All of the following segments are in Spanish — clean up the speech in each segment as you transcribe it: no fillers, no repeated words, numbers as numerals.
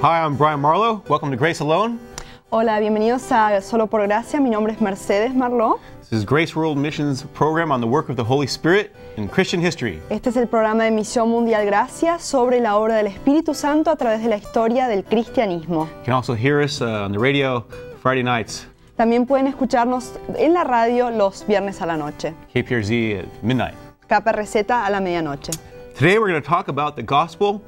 Hi, I'm Brian Marlowe. Welcome to Grace Alone. Hola, bienvenidos a Solo por Gracia. Mi nombre es Mercedes Marlowe. This is Grace World Missions program on the work of the Holy Spirit in Christian history. Este es el programa de Misión Mundial Gracia sobre la obra del Espíritu Santo a través de la historia del cristianismo. You can also hear us on the radio Friday nights, También pueden escucharnos en la radio los viernes a la noche. KPRZ at midnight. KPRZ a la medianoche. Today we're going to talk about the gospel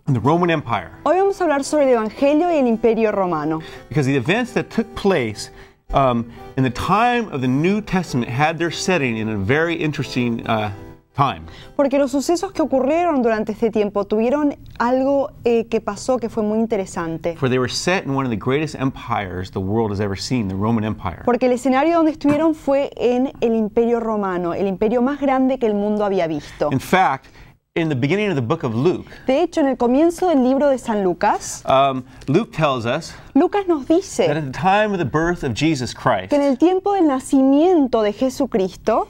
and the Roman Empire, Hoy vamos a hablar sobre el Evangelio y el Imperio Romano. because the events that took place in the time of the New Testament had their setting in a very interesting time. Porque los sucesos que ocurrieron durante este tiempo tuvieron algo que pasó que fue muy interesante. For they were set in one of the greatest empires the world has ever seen, the Roman Empire. Porque el escenario donde estuvieron fue en el Imperio Romano, el imperio más grande que el mundo había visto. In fact, in the beginning of the book of Luke, De hecho, en el comienzo del libro de San Lucas, Luke tells us Lucas nos that dice at the time of the birth of Jesus Christ, que en el tiempo del nacimiento de Jesucristo,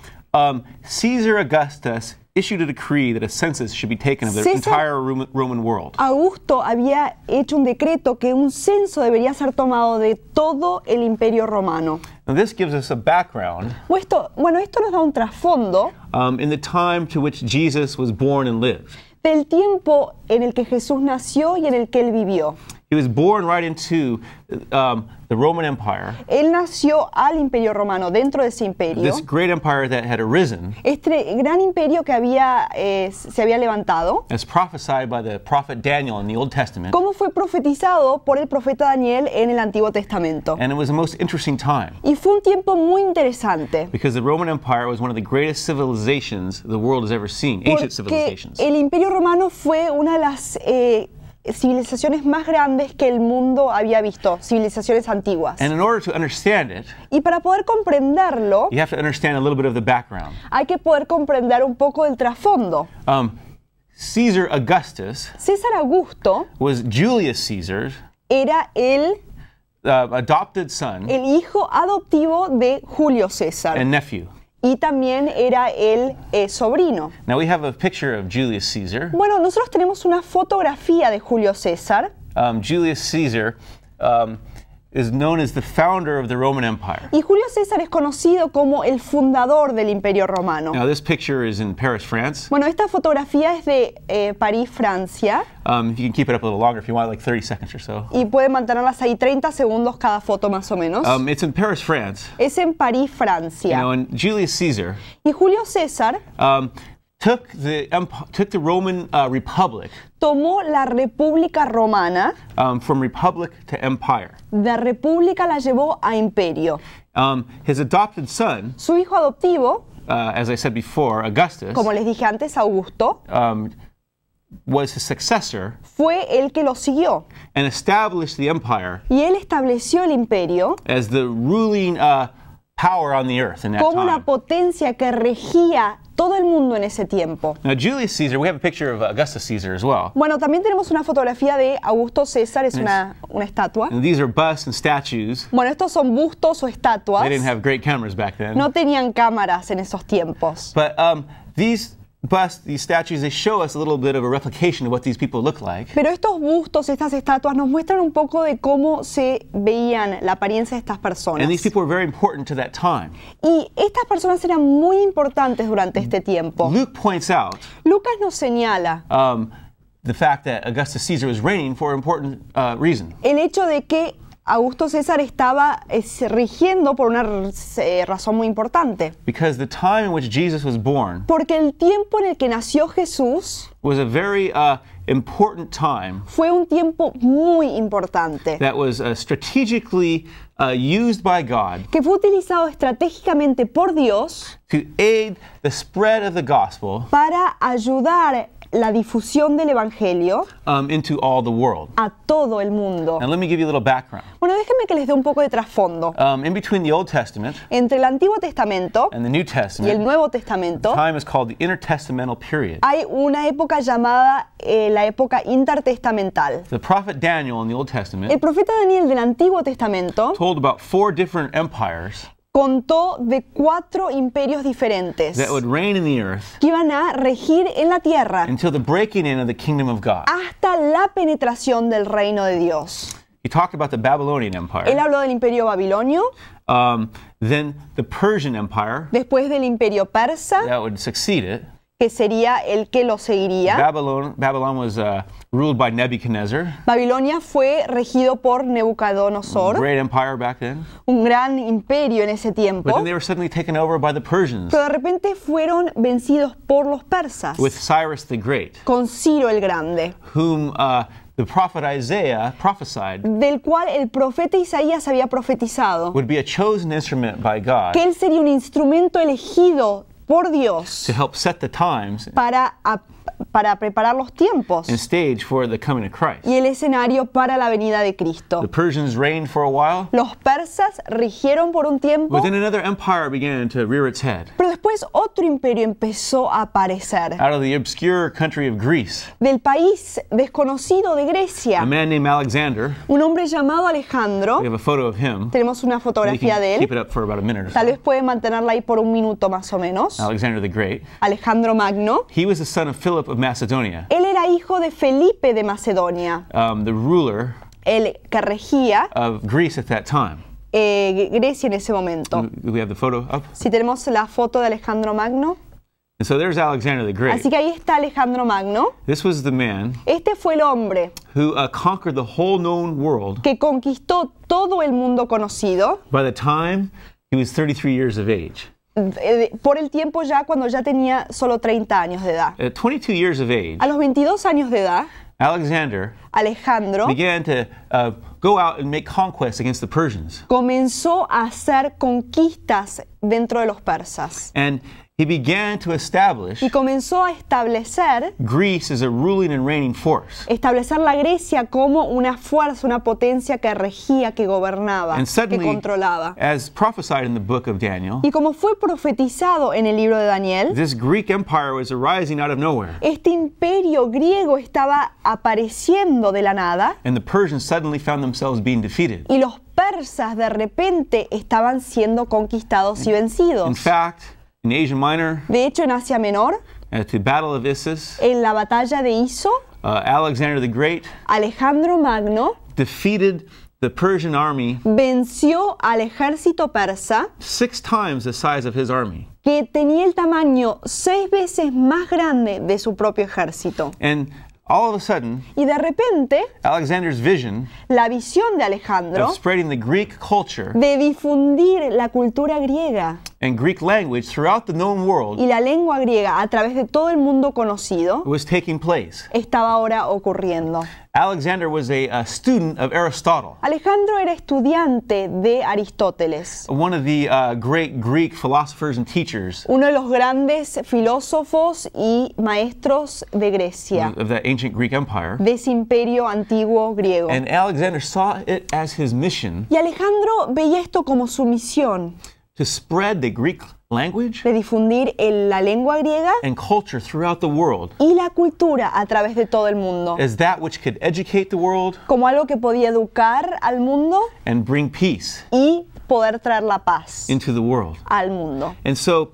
Caesar Augustus issued a decree that a census should be taken of the César- entire Roman world. Augusto había hecho un decreto que un censo debería ser tomado de todo el Imperio Romano. Now this gives us a background Esto nos da un trasfondo in the time to which Jesus was born and lived. del tiempo en el que Jesús nació y en el que él vivió. He was born right into the Roman Empire, Él nació al Imperio Romano, dentro de ese imperio. this great empire that had arisen Este gran imperio que se había levantado, as prophesied by the prophet Daniel in the Old Testament. como fue profetizado por el profeta Daniel en el Antiguo Testamento. And it was a most interesting time, Y fue un tiempo muy interesante, because the Roman Empire was one of the greatest civilizations the world has ever seen, ancient porque civilizations. el Imperio Romano fue una de las civilizaciones más grandes que el mundo había visto, civilizaciones antiguas. And in order to understand it, Y para poder comprenderlo, you have to understand a little bit of the background. hay que poder comprender un poco del trasfondo. Caesar Augustus César Augusto was Julius Caesar's era el adopted son hijo adoptivo de Julio César. and nephew. Y también era el sobrino. Now we have a picture of Julius Caesar. Bueno, nosotros tenemos una fotografía de Julio César. Julius Caesar is known as the founder of the Roman Empire. Y Julio César es conocido como el fundador del Imperio Romano. Now this picture is in Paris, France. Bueno, esta fotografía es de París, Francia. You can keep it up a little longer if you want, like 30 seconds or so. Y pueden mantenerlas ahí 30 segundos cada foto más o menos. It's in Paris, France. Es en París, Francia. And Julius Caesar Y Julio César took the Roman Republic tomó la República Romana, from republic to empire. de República la llevó a imperio. His adopted son, Su hijo adoptivo, as I said before, Augustus, como les dije antes, Augusto, was his successor fue el que lo siguió. and established the empire Y él estableció el imperio as the ruling power on the earth in that como la time. potencia que regía todo el mundo en ese tiempo. Now Julius Caesar, we have a picture of Augustus Caesar as well. Bueno, también tenemos una fotografía de Augusto César, es una estatua. And these are busts and statues. Bueno, estos son bustos o estatuas. They didn't have great cameras back then. No tenían cámaras en esos tiempos. But these busts, these statues, they show us a little bit of a replication of what these people look like. Pero estos bustos, estas estatuas, nos muestran un poco de cómo se veían la apariencia de estas personas. And these people were very important to that time. Y estas personas eran muy importantes durante este tiempo. Luke points out Lucas nos señala the fact that Augustus Caesar was reigning for an important reason. el hecho de que Augusto César estaba rigiendo por una razón muy importante. Because the time in which Jesus was born Porque el tiempo en el que nació Jesús was a very important time fue un tiempo muy importante, that was strategically used by God que fue utilizado estratégicamente por Dios to aid the spread of the gospel para ayudar la difusión del Evangelio into all the world. a todo el mundo. Now let me give you a little background. Bueno, déjenme que les dé un poco de trasfondo. In between the Old Testament Entre el Antiguo Testamento and the New y el Testament, Nuevo Testamento time is called the intertestamental period. hay una época llamada la época intertestamental. The prophet Daniel in the Old Testament El profeta Daniel del Antiguo Testamento told about 4 different empires contó de 4 imperios diferentes that would reign in the earth que iban a regir en la tierra until the breaking in of the kingdom of God. hasta la penetración del reino de Dios. He talked about the Babylonian Él Empire, habló del imperio babilonio, then the Persian Empire después del imperio persa, that would succeed it. que sería el que lo seguiría. Babylon was ruled by Nebuchadnezzar, Babilonia fue regido por Nabucodonosor, great empire back then. un gran imperio en ese But tiempo, then they were suddenly taken over by the Persians pero de repente fueron vencidos por los persas, with Cyrus the Great, con Ciro el Grande, whom the prophet Isaiah prophesied del cual el profeta Isaías había profetizado would be a chosen instrument by God que él sería un instrumento elegido por Dios to help set the times para preparar los tiempos and stage for the coming of Christ. y el escenario para la venida de Cristo. The Persians reigned for a while, Los persas rigieron por un tiempo, but then another empire began to rear its head pero después otro imperio empezó a aparecer. out of the obscure country of Greece. Del país desconocido de Grecia, A man named Alexander. un hombre llamado Alejandro, We have a photo of him. tenemos una You fotografía can de keep él, it up for about a minute or tal so. vez puede mantenerla ahí por un minuto más o menos. Alexander the Great. Alejandro Magno, He was the son of Philip of Macedonia, él era hijo de Felipe de Macedonia, the ruler el que regía of Greece at that time. Grecia en ese momento. Do we have the photo up? Si tenemos la foto de Alejandro Magno, And so there's Alexander the Great. así que ahí está Alejandro Magno. This was the man Este fue el hombre who conquered the whole known world que conquistó todo el mundo conocido by the time he was 33 years of age. por el tiempo ya cuando ya tenía solo 30 años de edad. At 22 years of age, A los 22 años de edad, Alexander Alejandro began to go out and make conquests against the Persians. comenzó a hacer conquistas dentro de los persas And he began to establish y comenzó a establecer Greece as a ruling and reigning force. la Grecia como una fuerza, una potencia que regía, que gobernaba, And que suddenly, controlaba. as prophesied in the book of Daniel, Y como fue profetizado en el libro de Daniel, this Greek empire was arising out of nowhere. este imperio griego estaba apareciendo de la nada And the Persians suddenly found themselves being defeated. y los persas de repente estaban siendo conquistados y In vencidos. fact, in Asia Minor, De hecho, en Asia Menor, at the Battle of Issus, en la batalla de Iso, Alexander the Great Alejandro Magno defeated the Persian army venció al ejército persa 6 times the size of his army. que tenía el tamaño 6 veces más grande de su propio ejército. And all of a sudden, Y de repente, Alexander's vision la visión de Alejandro of spreading the Greek culture de difundir la cultura griega and Greek language throughout the known world y la lengua griega a través de todo el mundo conocido was taking place. estaba ahora ocurriendo. Alexander was a student of Aristotle, Alejandro era estudiante de Aristóteles, one of the great Greek philosophers and teachers uno de los grandes filósofos y maestros de Grecia, of that ancient Greek empire. de ese imperio antiguo griego. And Alexander saw it as his mission Y Alejandro veía esto como su misión to spread the Greek language de difundir la lengua griega and culture throughout the world y la cultura a través de todo el mundo, as that which could educate the world como algo que podía educar al mundo and bring peace y poder traer la paz into the world. al mundo. And so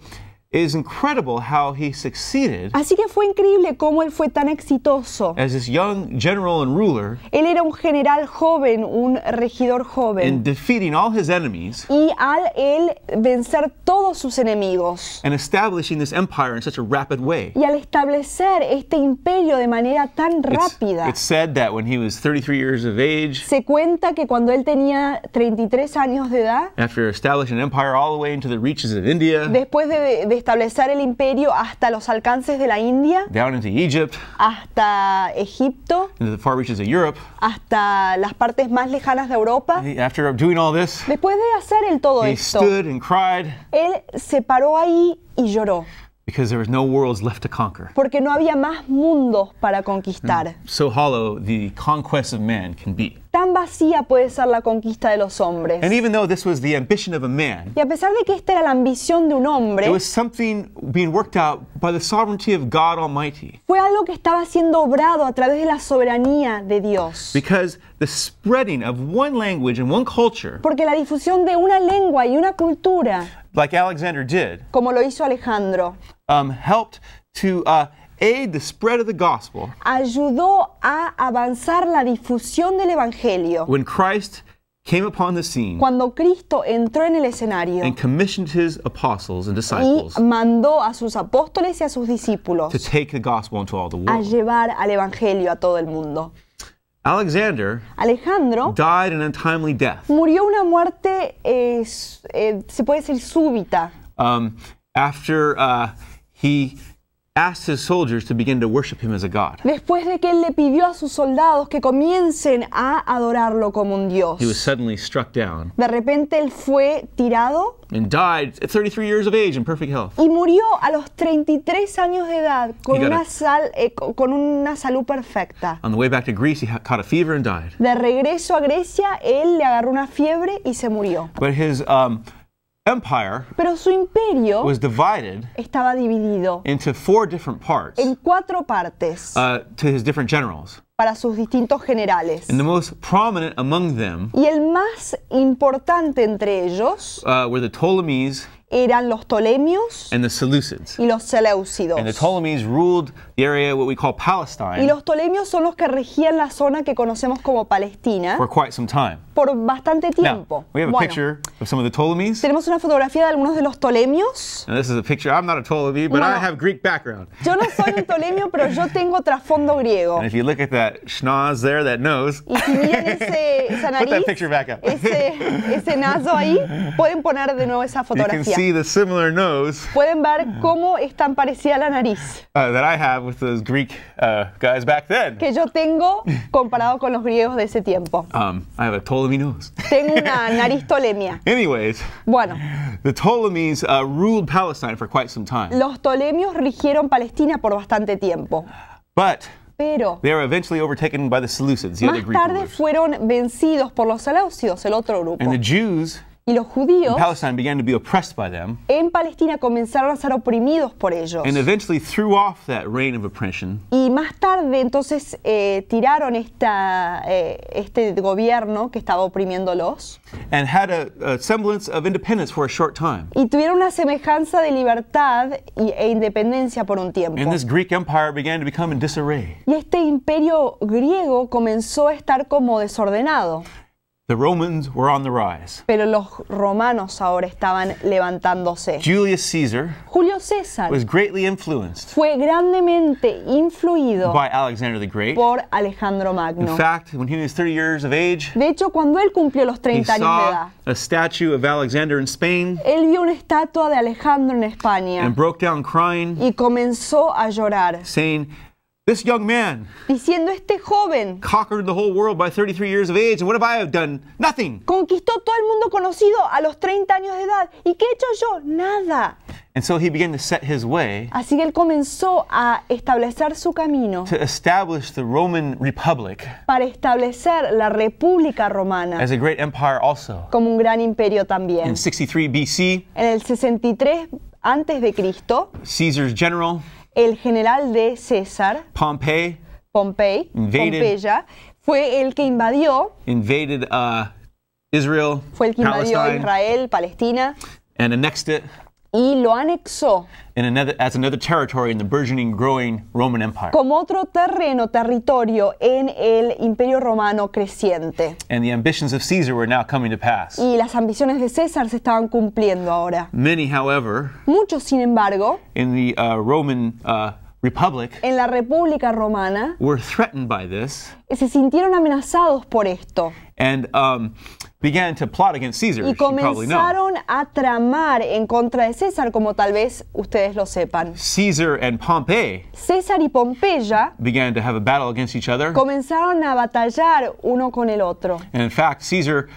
it is incredible how he succeeded Así que fue increíble cómo él fue tan exitoso. as this young general and ruler Él era un general joven, un regidor in joven, defeating all his enemies y al él vencer todos sus enemigos and establishing this empire in such a rapid way. y al establecer este imperio de manera tan rápida. It's said that when he was 33 years of age, Se cuenta que cuando él tenía 33 años de edad, after establishing an empire all the way into the reaches of India, después de establecer el imperio hasta los alcances de la India, down into Egypt, hasta Egipto, into the far reaches of Europe, hasta las partes más lejanas de Europa, after doing all this, después de hacer todo he esto, stood and cried él se paró ahí y lloró, because there was no worlds left to conquer. porque no había más mundos para conquistar. So hollow the conquest of man can be. tan vacía puede ser la conquista de los hombres. And even though this was the ambition of a man, Y a pesar de que esta era la ambición de un hombre, it was something being worked out by the sovereignty of God Almighty. fue algo que estaba siendo obrado a través de la soberanía de Dios. Because the spreading of one language and one culture, Porque la difusión de una lengua y una cultura, like Alexander did, como lo hizo Alejandro, helped to aid the spread of the gospel ayudó a avanzar la difusión del Evangelio. when Christ came upon the scene Cuando Cristo entró en el escenario and commissioned his apostles and y disciples mandó a sus apóstoles y a sus to discípulos take the gospel into all the a world. llevar al Evangelio a todo el mundo. Alexander Alejandro died an untimely death murió una muerte, se puede decir, súbita, after he asked his soldiers to begin to worship him as a god. después de que él le pidió a sus soldados que comiencen a adorarlo como un Dios. He was suddenly struck down De repente él fue tirado and died at 33 years of age in perfect health. y murió a los 33 años de edad con He got con una salud perfecta. On the way back to Greece, he caught a fever and died. De regreso a Grecia, él le agarró una fiebre y se murió. But his empire Pero su imperio was divided estaba dividido into 4 different parts en 4 partes to his different generals. para sus distintos generales. And the most prominent among them Y el más importante entre ellos were the Ptolemies eran los Ptolemios and the Seleucids. y los Seleucidos. And the Ptolemies ruled the area what we call Y Palestine los Ptolemios son los que regían la zona que conocemos como Palestina for quite some time. por bastante Now, tiempo. we have a Bueno, picture of some of the Ptolemies. tenemos una fotografía de algunos de los Ptolemios. And this is a picture. I'm not a Ptolemy, but I Bueno. have Greek background. Yo no soy un Ptolemio, pero yo tengo trasfondo griego. And if you look at that schnoz there, that nose, Y si miran esa put nariz, that picture back up. ese naso ahí, pueden poner de nuevo esa You can fotografía. see the similar nose Pueden ver cómo es tan parecida la nariz that I have with those Greek guys back then. que yo tengo comparado con los griegos de ese tiempo. I have a Ptolemy nose. Tengo una nariz tolemia. Anyways, Bueno, the Ptolemies ruled Palestine for quite some time. los Ptolemios rigieron Palestina por bastante tiempo, But pero they were eventually overtaken by the Seleucids, the other más Greek tarde rulers. fueron vencidos por los Seleucidos, el otro grupo. And the Jews Y los in judíos Palestine began to be oppressed by them en Palestina comenzaron a ser oprimidos por ellos. and eventually threw off that reign of oppression Y más tarde entonces tiraron este gobierno que estaba oprimiéndolos and had a semblance of independence for a short time. y tuvieron una semejanza de libertad e independencia por un tiempo. And this Greek empire began to become in disarray. Y este imperio griego comenzó a estar como desordenado, The Romans were on the rise. pero los romanos ahora estaban levantándose. Julius Caesar Julio César was greatly influenced fue grandemente influido by Alexander the Great. por Alejandro Magno. In fact, when he was 30 years of age, De hecho, cuando él cumplió los he 30 años de edad, saw a statue of Alexander in Spain él vio una estatua de Alejandro en España and broke down crying, y comenzó a llorar, saying, "This young man diciendo: este joven conquered the whole world by 33 years of age, and what have I done? Nothing." conquistó todo el mundo conocido a los 30 años de edad. ¿Y qué he hecho yo? Nada. And so he began to set his way Así que él comenzó a establecer su camino to establish the Roman Republic para establecer la República Romana as a great empire also. como un gran imperio también. In 63 BC, En el 63 antes de Cristo, Caesar's general, el general de César, Pompey, Pompeya, fue el que invadió, invaded Israel, fue el que invadió Palestine, Israel, Palestina, and annexed it y lo anexó as another territory in the burgeoning, growing Roman Empire. como otro territorio en el Imperio Romano creciente. And the ambitions of Caesar were now coming to pass. Y las ambiciones de César se estaban cumpliendo ahora. Many, however, Muchos, sin embargo, in the Roman Republic en la República Romana were threatened by this se sintieron amenazados por esto and began to plot against Caesar, y as you probably know. comenzaron a tramar en contra de César, como tal vez ustedes lo sepan. Caesar and Pompey César y Pompeya began to have a battle against each other. comenzaron a batallar uno con el otro. And in fact, Caesar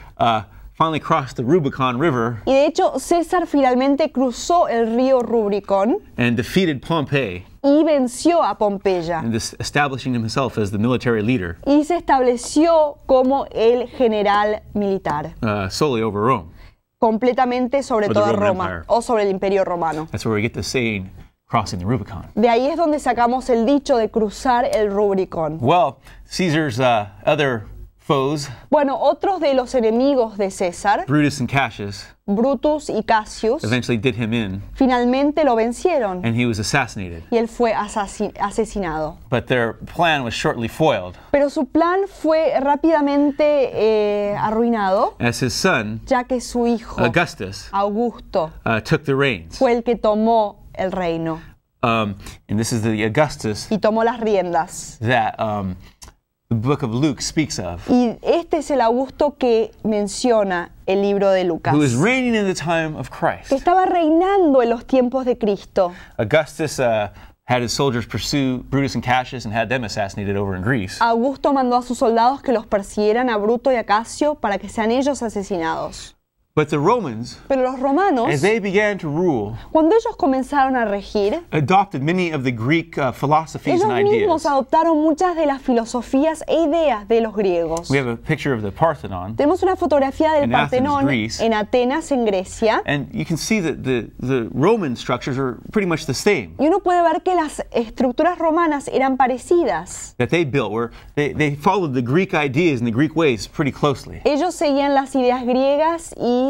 finally crossed the Rubicon River Y de hecho, César finalmente cruzó el río Rubicón and defeated Pompey y venció a Pompeya. and this establishing himself as the military leader Y se estableció como el general militar, solely over Rome. completamente sobre Or the toda Roman Roma Empire. o sobre el Imperio Romano. That's where we get the saying, crossing the Rubicon. De ahí es donde sacamos el dicho de cruzar el Rubicón. Well, Caesar's other foes, Bueno, otros de los enemigos de César, Brutus and Cassius, Brutus y Cassius, eventually did him in, finalmente lo vencieron and he was assassinated. y él fue asesinado. But their plan was shortly foiled, Pero su plan fue rápidamente arruinado, as his son, ya que su hijo, Augustus, Augusto, took the reins. fue el que tomó el reino And this is the Augustus y tomó las riendas. that the book of Luke speaks of, Y este es el Augusto que menciona el libro de Lucas, who was reigning in the time of que Christ. estaba reinando en los tiempos de Cristo. Augustus had his soldiers pursue Brutus and Cassius and had them assassinated over in Greece. Augusto mandó a sus soldados que los persiguieran a Bruto y a Casio para que sean ellos asesinados. But the Romans, Pero los romanos, as they began to rule, cuando ellos comenzaron a regir, adopted many of the Greek philosophies ellos and mismos ideas. adoptaron muchas de las filosofías e ideas de los griegos. We have a picture of the Parthenon, Tenemos una fotografía del In Athens, Partenón Greece. en Atenas, en Grecia, and you can see that the Roman structures are pretty much the same y uno puede ver que las estructuras romanas eran parecidas. that they built, where they followed the Greek ideas and the Greek ways pretty closely. Ellos seguían las ideas griegas y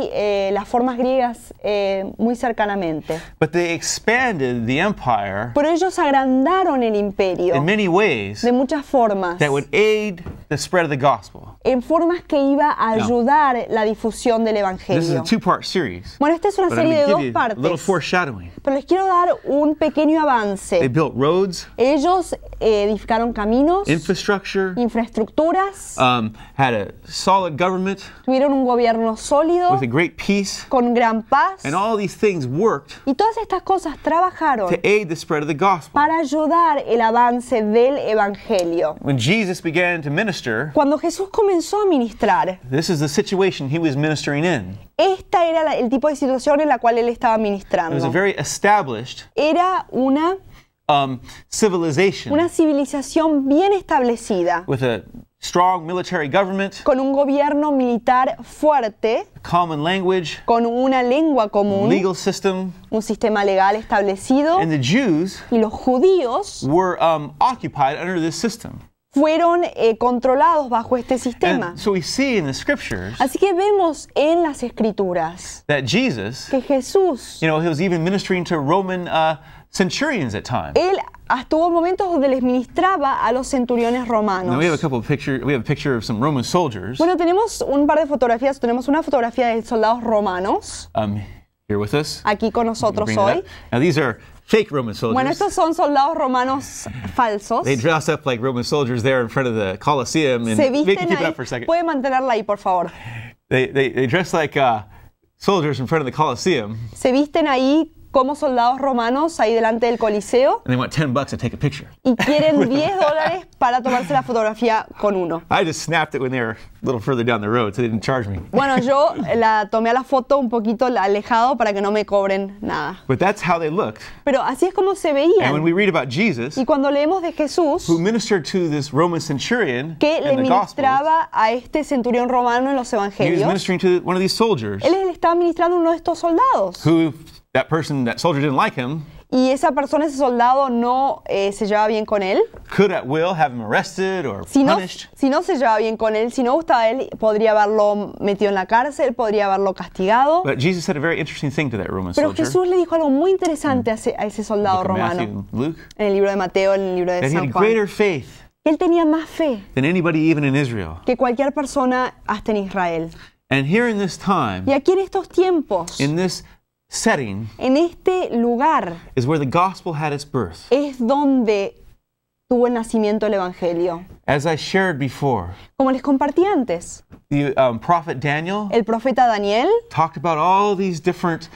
las formas griegas muy cercanamente. But they expanded the empire Pero ellos agrandaron el imperio in many ways de muchas formas, that would aid the spread of the gospel. en formas que iba a ayudar la difusión del This is a evangelio. two-part series. Bueno, esta es una But I'm serie de going to dos give you a little partes, foreshadowing. pero les quiero dar un pequeño They avance. built roads, Ellos edificaron caminos, infrastructure, infraestructuras, had a solid government tuvieron un gobierno sólido, with a great peace, con gran paz, and all these things worked y todas estas cosas trabajaron to aid the spread of the gospel. para ayudar el avance del evangelio. When Jesus began to minister, Cuando Jesús comenzó a ministrar, this is the situation he was ministering in. esta era el tipo de situación en la cual él estaba It was a ministrando. very established Era una civilization civilización bien establecida, with a strong military government, con un gobierno militar fuerte, common language, con una lengua común, legal system, un sistema legal establecido, and the Jews y los judíos were occupied under this system. fueron controlados bajo este sistema. And so we see in the scriptures Así que vemos en las escrituras that Jesus, que Jesús, he was even ministering to Roman centurions at times. él tuvo momentos donde les ministraba a los centuriones romanos. Now we have a couple of pictures. We have a picture of some Roman soldiers Bueno, tenemos un par de fotografías. Tenemos una fotografía de soldados romanos here with us. aquí con nosotros Bring it hoy. up. Now these are fake Roman soldiers. Bueno, estos son soldados romanos falsos. They dress up like Roman soldiers there in front of the Colosseum, and Se make visten keep it ahí. up for a second. Puede mantenerla ahí, por favor. They dress like soldiers in front of the Colosseum, Se visten ahí como soldados romanos ahí delante del Coliseo and they want $10 to take a picture. y quieren $10 para tomarse la fotografía con uno. I just snapped it when they were a little further down the road, so they didn't charge me. Bueno, yo la tomé a la foto un poquito alejado para que no me cobren nada. But that's how they looked. Pero así es como se And when veían. we read about Jesus, Y cuando leemos de Jesús, who ministered to this Roman centurion que le in the Gospels, ministraba a este centurión romano en los he was evangelios, ministering to one of these soldiers él le estaba ministrando a uno de estos soldados. who, that soldier didn't like him, Y esa persona, ese soldado, no se llevaba bien con él. could at will have him arrested or Si no punished. se llevaba bien con él, si no gustaba de él, podría haberlo metido en la cárcel, podría haberlo castigado. But Jesus said a very interesting thing to that Roman Pero soldier. Jesús le dijo algo muy interesante a ese soldado Book of romano. Matthew and Luke, En el libro de Mateo, en el libro de that he San had Juan. greater faith Él tenía más fe than anybody even in Israel. que cualquier persona hasta en Israel. And here in this time, Y aquí en estos tiempos, in this setting, en este lugar, is where the gospel had its birth. es donde tuvo el nacimiento del Evangelio. As I shared before, Como les compartí antes, the prophet Daniel el profeta Daniel talked about all these different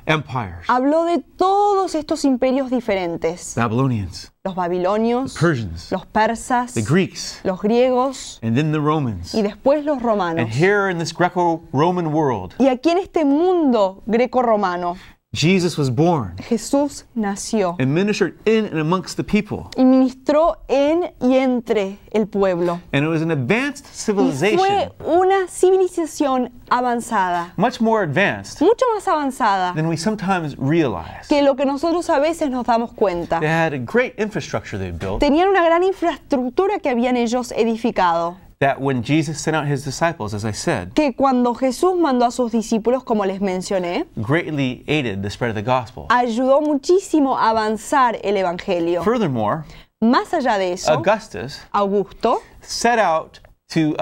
empires. habló de todos estos imperios diferentes. Babylonians, Los babilonios, Persians, los persas, the Greeks, los griegos and then the Romans. y después los And romanos. here in this Greco-Roman world, Y aquí en este mundo greco-romano, Jesus was born Jesús nació and ministered in and amongst the people. y ministró en y entre el pueblo. And it was an advanced Y civilization, fue una civilización avanzada, much more advanced mucho más avanzada than we sometimes realize. que lo que nosotros a veces nos damos cuenta. They had a great infrastructure they built Tenían una gran infraestructura que habían ellos edificado, that when Jesus sent out his disciples, as I said, que cuando Jesús mandó a sus discípulos, como les mencioné, greatly aided the spread of the gospel. ayudó muchísimo a avanzar el evangelio. Furthermore, Más allá de eso, Augustus Augusto set out to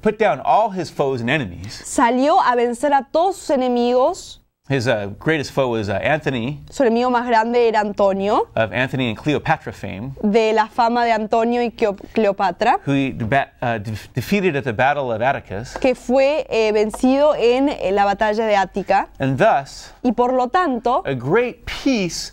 put down all his foes and enemies. salió a vencer a todos sus enemigos. His greatest foe was Anthony, Su enemigo más grande era Antonio, of Anthony and Cleopatra fame, de la fama de Antonio y Cleopatra, who he defeated at the Battle of Atticus, que fue vencido en la batalla de Ática. and thus Y por lo tanto, a great peace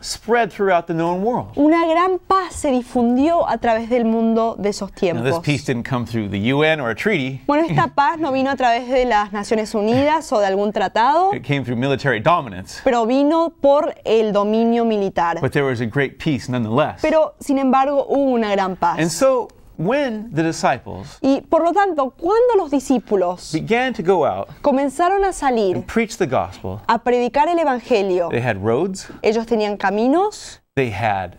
spread throughout the known world. una gran paz se difundió a través del mundo de esos Now, this tiempos. peace didn't come through the UN or a treaty. Bueno, esta paz no vino a través de las Naciones Unidas o de algún tratado, It came through military dominance. pero vino por el dominio militar. But there was a great peace nonetheless. Pero, sin embargo, hubo una gran And paz. so, when the disciples Y por lo tanto, cuando los discípulos began to go out comenzaron a salir and preach the gospel, a predicar el Evangelio, they had roads, ellos tenían caminos, they had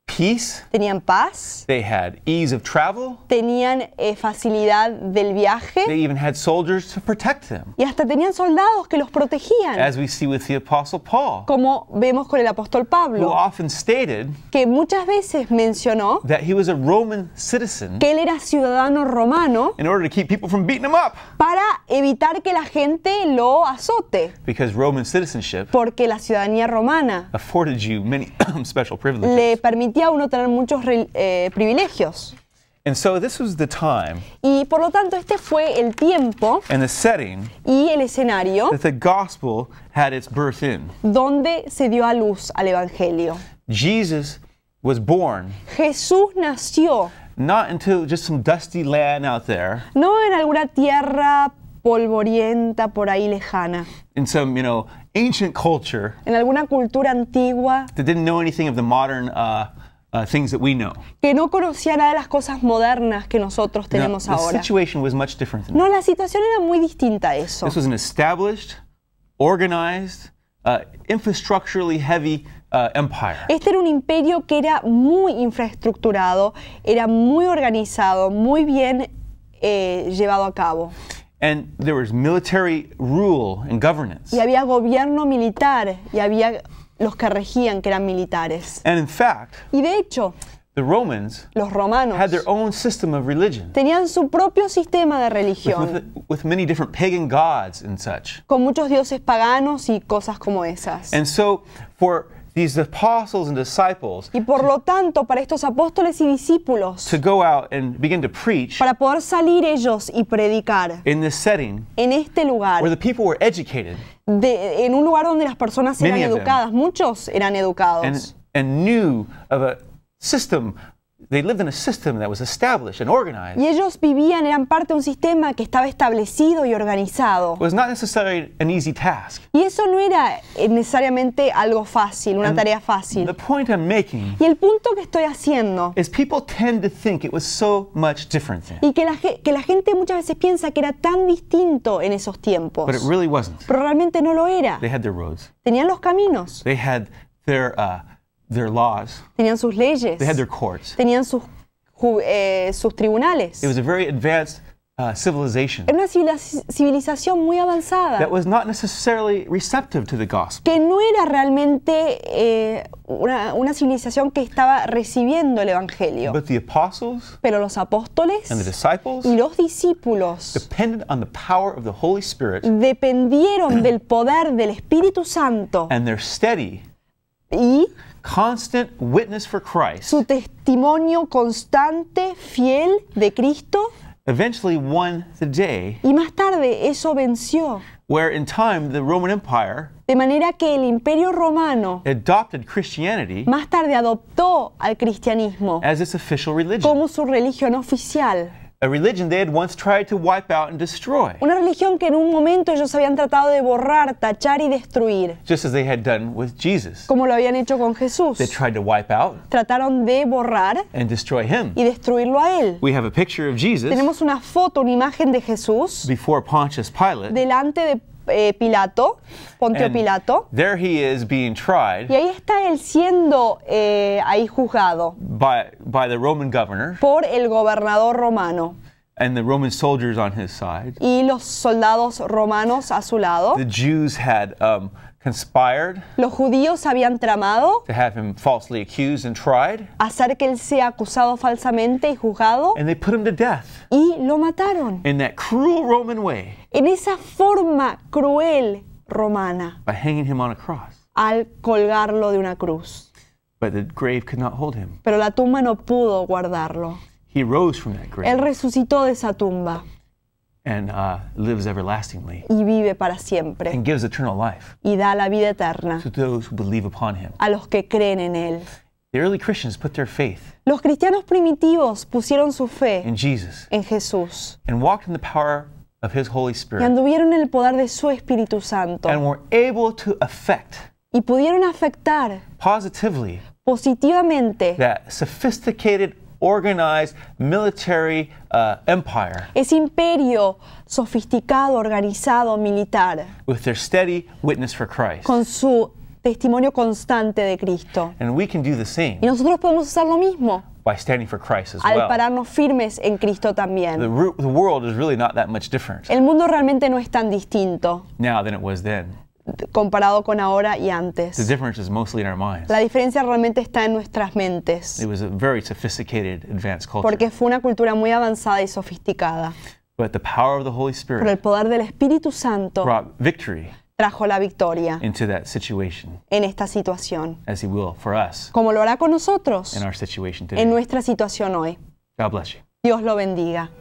peace, tenían paz, they had ease of travel, tenían facilidad del viaje they even had soldiers to protect them, y hasta tenían soldados que los protegían, as we see with the Apostle Paul, como vemos con el apóstol who Pablo, often stated que muchas veces mencionó that he was a Roman citizen que él era ciudadano romano in order to keep people from beating him up, para evitar que la gente lo azote, because Roman citizenship porque la ciudadanía romana afforded you many special le privileges. permitía a uno tener muchos privilegios. And so this was the time Y por lo tanto este fue el tiempo and the setting y el escenario that the gospel had its birth in. donde se dio a luz al Evangelio. Jesus was born Jesús nació not into just some dusty land out there, no en alguna tierra polvorienta por ahí lejana, in some, ancient culture en alguna cultura antigua that didn't know anything of the modern things that we know. que no conocía nada de las cosas modernas que nosotros No, tenemos the ahora. situation was much different than No, that. la situación era muy distinta a eso. This was an established, organized, infrastructurally heavy empire. Este era un imperio que era muy infraestructurado, era muy organizado, muy bien llevado a cabo. And there was military rule and governance. Y había gobierno militar y había los que regían que eran militares. And in fact, Y de hecho, the Romans los romanos had their own system of religion tenían su propio sistema de religión, with many different pagan gods and such. con muchos dioses paganos y cosas como esas. And so for these apostles and disciples Y por lo tanto, para estos apóstoles y discípulos, to go out and begin to preach para poder salir ellos y predicar in this setting en este lugar, where the people were educated en un lugar donde las personas eran Many of them. educadas, muchos eran educados. and knew of a system, they lived in a system that was established and organized. Y ellos vivían, eran parte de un sistema que estaba establecido y organizado. It was not necessarily an easy task. Y eso no era necesariamente algo fácil, una And tarea The fácil. point I'm making Y el punto que estoy haciendo, is people tend to think it was so much different then, y que la gente muchas veces piensa que era tan distinto en esos tiempos, but it really wasn't. pero realmente no lo era. They had their roads, Tenían los caminos, they had their laws, tenían sus leyes, they had their courts. tenían sus tribunales. It was a very advanced civilization Era una civilización muy avanzada, that was not necessarily receptive to the gospel. que no era realmente una civilización que estaba recibiendo el Evangelio. But the apostles Pero los apóstoles and the disciples y los discípulos depended on the power of the Holy Spirit dependieron del poder del Espíritu Santo and their steady, y constant witness for Christ su testimonio constante, fiel de Cristo, eventually won the day y más tarde eso venció. where in time the Roman Empire De manera que el Imperio Romano adopted Christianity más tarde adoptó al cristianismo as its official religion. como su religión oficial. A religion they had once tried to wipe out and destroy, Una religión que en un momento ellos habían tratado de borrar, tachar y destruir, just as they had done with Jesus. como lo habían hecho con Jesús. They tried to wipe out Trataron de borrar and destroy him. y destruirlo a él. We have a picture of Jesus Tenemos una foto, una imagen de Jesús before Pontius Pilate. delante de Pilato, Pontio And Pilato, there he is being tried y ahí está él siendo ahí juzgado by the Roman governor por el gobernador romano and the Roman soldiers on his side. y los soldados romanos a su lado. The Jews had conspired Los judíos habían tramado to have him falsely accused and tried, hacer que él sea acusado falsamente y juzgado and they put him to death y lo mataron in that cruel Roman way en esa forma cruel romana by hanging him on a cross. al colgarlo de una cruz. But the grave could not hold him. Pero la tumba no pudo guardarlo. He rose from that Él grave resucitó de esa tumba and lives everlastingly y vive para siempre and gives eternal life y da la vida eterna to those who believe upon him. a los que creen en él. The early Christians put their faith Los cristianos primitivos pusieron su fe in Jesus en Jesús and walked in the power of his Holy y Spirit anduvieron en el poder de su Espíritu Santo and were able to affect y pudieron afectar positively positivamente that sophisticated, organized military empire ese imperio sofisticado, organizado, militar, with their steady witness for Christ. con su testimonio constante de Cristo. And we can do the same Y nosotros podemos hacer lo mismo by standing for Christ as al well. pararnos firmes en Cristo también. The world is really not that much different El mundo realmente no es tan distinto now than it was then. comparado con ahora y The antes. difference is mostly in our minds. La diferencia realmente está en nuestras mentes, It was a very sophisticated, advanced culture. porque fue una cultura muy avanzada y sofisticada. But the power of the Holy Pero el Spirit poder del Espíritu Santo brought victory trajo la victoria into that situation, en esta situación, as He will for us como lo hará con nosotros in our situation en today. nuestra situación hoy. God bless you. Dios lo bendiga.